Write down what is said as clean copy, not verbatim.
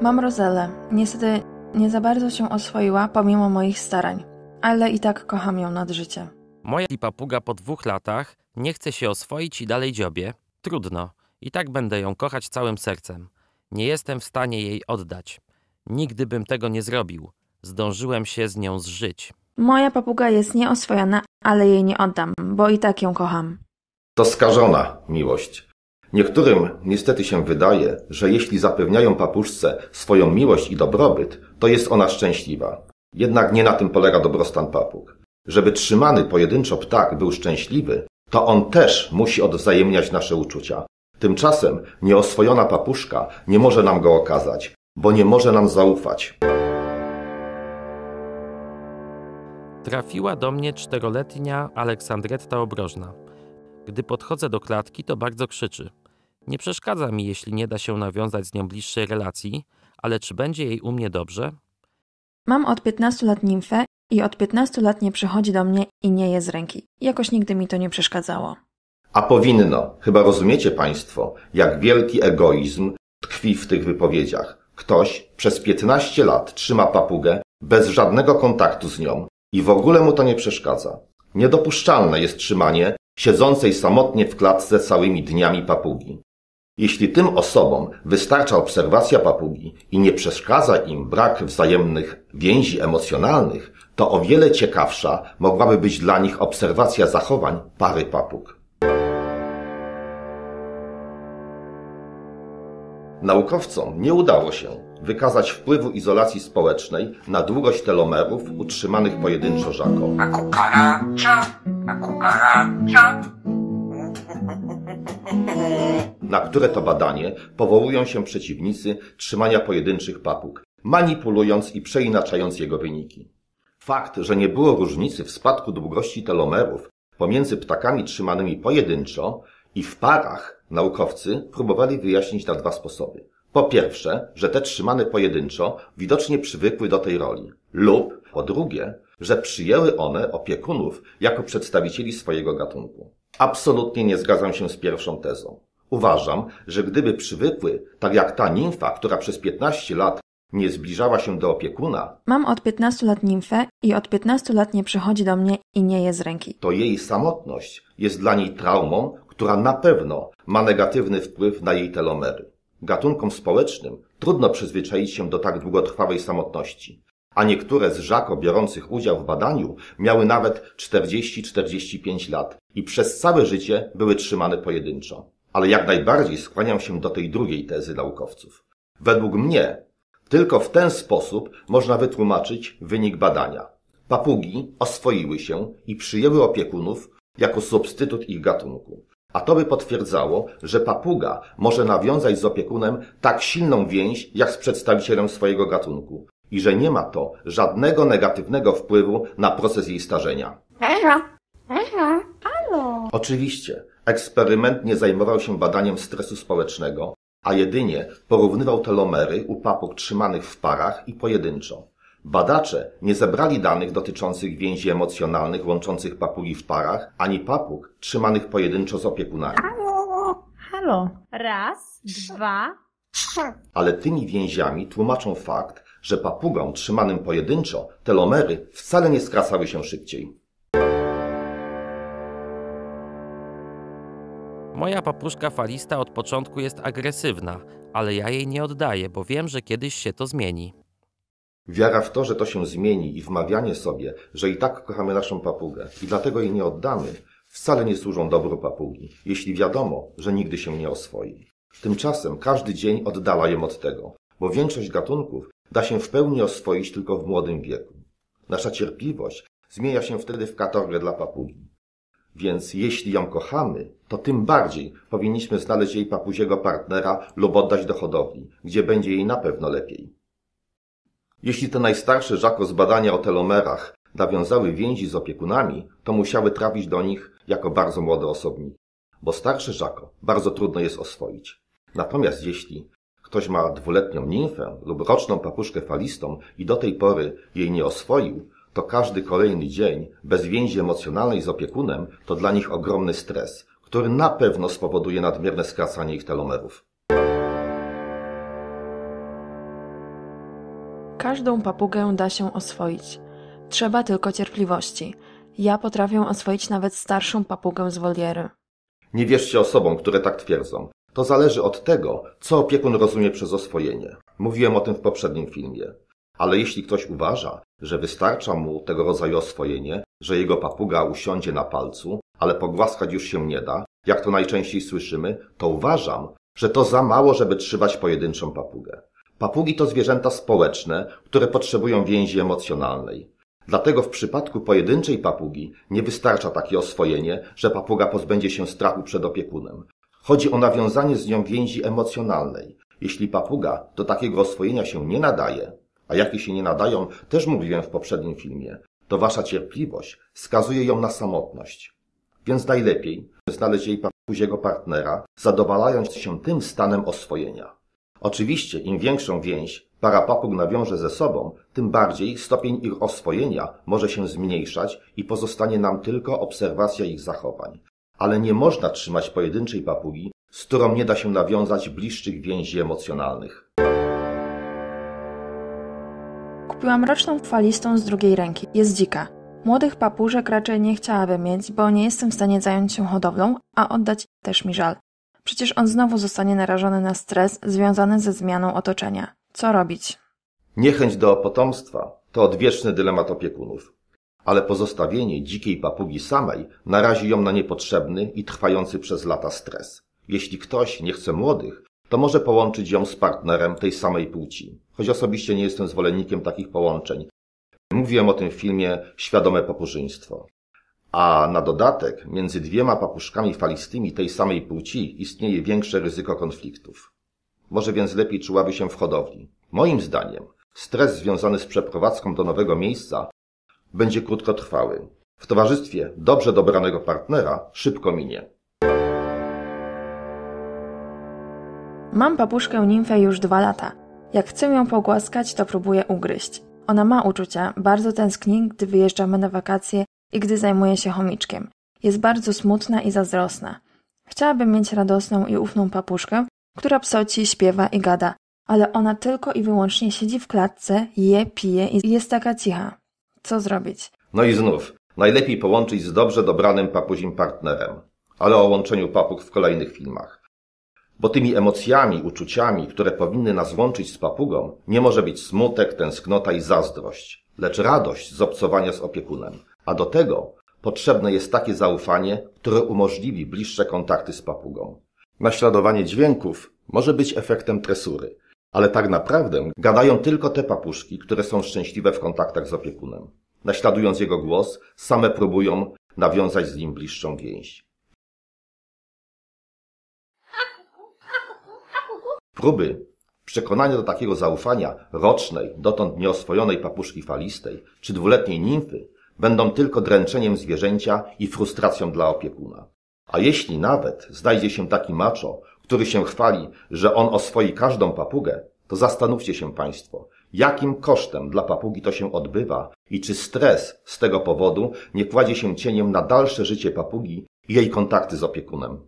Mam Rozelę. Niestety nie za bardzo się oswoiła pomimo moich starań, ale i tak kocham ją nad życie. Moja papuga po 2 latach nie chce się oswoić i dalej dziobie. Trudno. I tak będę ją kochać całym sercem. Nie jestem w stanie jej oddać. Nigdy bym tego nie zrobił. Zdążyłem się z nią zżyć. Moja papuga jest nieoswojona, ale jej nie oddam, bo i tak ją kocham. To skażona miłość. Niektórym niestety się wydaje, że jeśli zapewniają papuszce swoją miłość i dobrobyt, to jest ona szczęśliwa. Jednak nie na tym polega dobrostan papug. Żeby trzymany pojedynczo ptak był szczęśliwy, to on też musi odwzajemniać nasze uczucia. Tymczasem nieoswojona papuszka nie może nam go okazać, bo nie może nam zaufać. Trafiła do mnie 4-letnia Aleksandretta obrożna. Gdy podchodzę do klatki, to bardzo krzyczy. Nie przeszkadza mi, jeśli nie da się nawiązać z nią bliższej relacji, ale czy będzie jej u mnie dobrze? Mam od 15 lat nimfę i od 15 lat nie przychodzi do mnie i nie je z ręki. Jakoś nigdy mi to nie przeszkadzało. A powinno. Chyba rozumiecie państwo, jak wielki egoizm tkwi w tych wypowiedziach. Ktoś przez 15 lat trzyma papugę bez żadnego kontaktu z nią i w ogóle mu to nie przeszkadza. Niedopuszczalne jest trzymanie siedzącej samotnie w klatce całymi dniami papugi. Jeśli tym osobom wystarcza obserwacja papugi i nie przeszkadza im brak wzajemnych więzi emocjonalnych, to o wiele ciekawsza mogłaby być dla nich obserwacja zachowań pary papug. Naukowcom nie udało się wykazać wpływu izolacji społecznej na długość telomerów utrzymanych pojedynczo żako. Na które to badanie powołują się przeciwnicy trzymania pojedynczych papug, manipulując i przeinaczając jego wyniki. Fakt, że nie było różnicy w spadku długości telomerów pomiędzy ptakami trzymanymi pojedynczo i w parach, naukowcy próbowali wyjaśnić na 2 sposoby. Po pierwsze, że te trzymane pojedynczo widocznie przywykły do tej roli, lub po drugie, że przyjęły one opiekunów jako przedstawicieli swojego gatunku. Absolutnie nie zgadzam się z pierwszą tezą. Uważam, że gdyby przywykły, tak jak ta nimfa, która przez 15 lat nie zbliżała się do opiekuna, Mam od 15 lat nimfę i od 15 lat nie przychodzi do mnie i nie je z ręki. to jej samotność jest dla niej traumą, która na pewno ma negatywny wpływ na jej telomery. Gatunkom społecznym trudno przyzwyczaić się do tak długotrwałej samotności, a niektóre z żako biorących udział w badaniu miały nawet 40-45 lat i przez całe życie były trzymane pojedynczo. Ale jak najbardziej skłaniam się do tej drugiej tezy naukowców. Według mnie tylko w ten sposób można wytłumaczyć wynik badania. Papugi oswoiły się i przyjęły opiekunów jako substytut ich gatunku. A to by potwierdzało, że papuga może nawiązać z opiekunem tak silną więź, jak z przedstawicielem swojego gatunku i że nie ma to żadnego negatywnego wpływu na proces jej starzenia. Oczywiście, eksperyment nie zajmował się badaniem stresu społecznego, a jedynie porównywał telomery u papug trzymanych w parach i pojedynczo. Badacze nie zebrali danych dotyczących więzi emocjonalnych łączących papugi w parach, ani papug trzymanych pojedynczo z opiekunami. Halo. 1, 2. Ale tymi więziami tłumaczą fakt, że papugom trzymanym pojedynczo telomery wcale nie skracały się szybciej. Moja papuszka falista od początku jest agresywna, ale ja jej nie oddaję, bo wiem, że kiedyś się to zmieni. Wiara w to, że to się zmieni i wmawianie sobie, że i tak kochamy naszą papugę i dlatego jej nie oddamy, wcale nie służą dobru papugi, jeśli wiadomo, że nigdy się nie oswoi. Tymczasem każdy dzień oddala ją od tego, bo większość gatunków da się w pełni oswoić tylko w młodym wieku. Nasza cierpliwość zmienia się wtedy w katorgę dla papugi. Więc jeśli ją kochamy, to tym bardziej powinniśmy znaleźć jej papuziego partnera lub oddać do hodowli, gdzie będzie jej na pewno lepiej. Jeśli te najstarsze żako z badania o telomerach nawiązały więzi z opiekunami, to musiały trafić do nich jako bardzo młode osobniki, bo starsze żako bardzo trudno jest oswoić. Natomiast jeśli ktoś ma 2-letnią nimfę lub roczną papuszkę falistą i do tej pory jej nie oswoił, to każdy kolejny dzień bez więzi emocjonalnej z opiekunem to dla nich ogromny stres, który na pewno spowoduje nadmierne skracanie ich telomerów. Każdą papugę da się oswoić. Trzeba tylko cierpliwości. Ja potrafię oswoić nawet starszą papugę z woliery. Nie wierzcie osobom, które tak twierdzą. To zależy od tego, co opiekun rozumie przez oswojenie. Mówiłem o tym w poprzednim filmie. Ale jeśli ktoś uważa, że wystarcza mu tego rodzaju oswojenie, że jego papuga usiądzie na palcu, ale pogłaskać już się nie da, jak to najczęściej słyszymy, to uważam, że to za mało, żeby trzymać pojedynczą papugę. Papugi to zwierzęta społeczne, które potrzebują więzi emocjonalnej. Dlatego w przypadku pojedynczej papugi nie wystarcza takie oswojenie, że papuga pozbędzie się strachu przed opiekunem. Chodzi o nawiązanie z nią więzi emocjonalnej. Jeśli papuga do takiego oswojenia się nie nadaje, a jakie się nie nadają, też mówiłem w poprzednim filmie, to wasza cierpliwość skazuje ją na samotność. Więc najlepiej znaleźć jej papuziego partnera, zadowalając się tym stanem oswojenia. Oczywiście im większą więź para papug nawiąże ze sobą, tym bardziej stopień ich oswojenia może się zmniejszać i pozostanie nam tylko obserwacja ich zachowań. Ale nie można trzymać pojedynczej papugi, z którą nie da się nawiązać bliższych więzi emocjonalnych. Kupiłam roczną falistą z drugiej ręki. Jest dzika. Młodych papużek raczej nie chciałabym mieć, bo nie jestem w stanie zająć się hodowlą, a oddać też mi żal. Przecież on znowu zostanie narażony na stres związany ze zmianą otoczenia. Co robić? Niechęć do potomstwa to odwieczny dylemat opiekunów. Ale pozostawienie dzikiej papugi samej narazi ją na niepotrzebny i trwający przez lata stres. Jeśli ktoś nie chce młodych, to może połączyć ją z partnerem tej samej płci. Choć osobiście nie jestem zwolennikiem takich połączeń. Mówiłem o tym w filmie Świadome papurzyństwo. A na dodatek między dwiema papuszkami falistymi tej samej płci istnieje większe ryzyko konfliktów. Może więc lepiej czułaby się w hodowli. Moim zdaniem stres związany z przeprowadzką do nowego miejsca będzie krótkotrwały. W towarzystwie dobrze dobranego partnera szybko minie. Mam papuszkę nimfę już 2 lata. Jak chcę ją pogłaskać, to próbuję ugryźć. Ona ma uczucia, bardzo tęskni, gdy wyjeżdżamy na wakacje i gdy zajmuje się chomiczkiem. Jest bardzo smutna i zazdrosna. Chciałabym mieć radosną i ufną papuszkę, która psoci, śpiewa i gada, ale ona tylko i wyłącznie siedzi w klatce, je, pije i jest taka cicha. Co zrobić? No i znów, najlepiej połączyć z dobrze dobranym papuzim partnerem. Ale o łączeniu papug w kolejnych filmach. Bo tymi emocjami, uczuciami, które powinny nas łączyć z papugą, nie może być smutek, tęsknota i zazdrość, lecz radość z obcowania z opiekunem. A do tego potrzebne jest takie zaufanie, które umożliwi bliższe kontakty z papugą. Naśladowanie dźwięków może być efektem tresury, ale tak naprawdę gadają tylko te papuszki, które są szczęśliwe w kontaktach z opiekunem. Naśladując jego głos, same próbują nawiązać z nim bliższą więź. Próby przekonania do takiego zaufania rocznej, dotąd nieoswojonej papuszki falistej czy 2-letniej nimfy będą tylko dręczeniem zwierzęcia i frustracją dla opiekuna. A jeśli nawet znajdzie się taki macho, który się chwali, że on oswoi każdą papugę, to zastanówcie się Państwo, jakim kosztem dla papugi to się odbywa i czy stres z tego powodu nie kładzie się cieniem na dalsze życie papugi i jej kontakty z opiekunem.